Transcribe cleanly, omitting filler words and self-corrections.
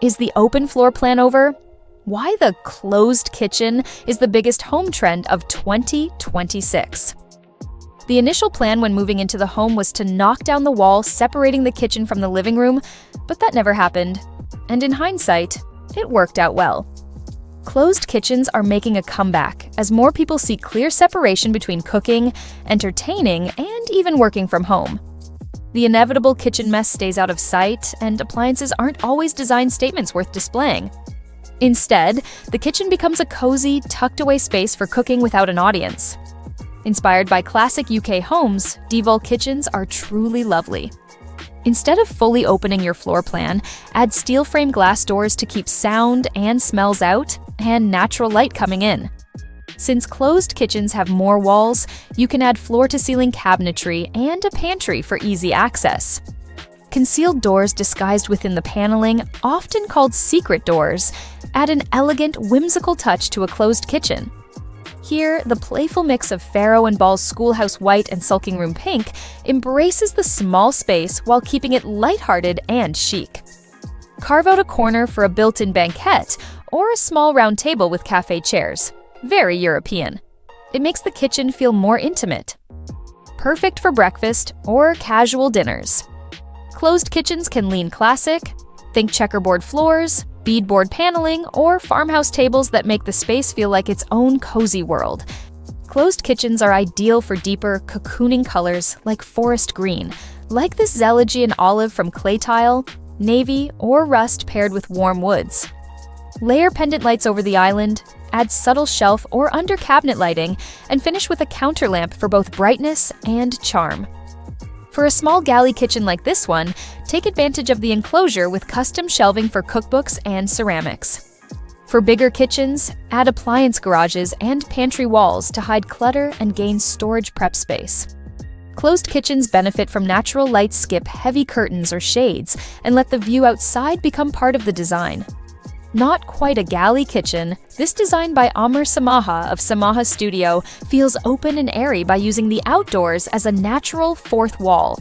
Is the open floor plan over? Why the closed kitchen is the biggest home trend of 2026. The initial plan when moving into the home was to knock down the wall separating the kitchen from the living room, but that never happened. And in hindsight, it worked out well. Closed kitchens are making a comeback as more people see clear separation between cooking, entertaining, and even working from home. The inevitable kitchen mess stays out of sight, and appliances aren't always design statements worth displaying. Instead, the kitchen becomes a cozy, tucked-away space for cooking without an audience. Inspired by classic UK homes, deVOL kitchens are truly lovely. Instead of fully opening your floor plan, add steel frame glass doors to keep sound and smells out and natural light coming in. Since closed kitchens have more walls, you can add floor-to-ceiling cabinetry and a pantry for easy access. Concealed doors disguised within the paneling, often called secret doors, add an elegant, whimsical touch to a closed kitchen. Here, the playful mix of Farrow and Ball's Schoolhouse white and Sulking room pink embraces the small space while keeping it lighthearted and chic. Carve out a corner for a built-in banquette or a small round table with cafe chairs. Very European. It makes the kitchen feel more intimate. Perfect for breakfast or casual dinners. Closed kitchens can lean classic. Think checkerboard floors, beadboard paneling, or farmhouse tables that make the space feel like its own cozy world. Closed kitchens are ideal for deeper, cocooning colors like forest green, like this Zeligian olive from clay tile, navy, or rust paired with warm woods. Layer pendant lights over the island, add subtle shelf or under cabinet lighting, and finish with a counter lamp for both brightness and charm. For a small galley kitchen like this one, take advantage of the enclosure with custom shelving for cookbooks and ceramics. For bigger kitchens, add appliance garages and pantry walls to hide clutter and gain storage prep space. Closed kitchens benefit from natural light skip heavy curtains or shades and let the view outside become part of the design. Not quite a galley kitchen, this design by Samaha of Samaha Studio feels open and airy by using the outdoors as a natural fourth wall.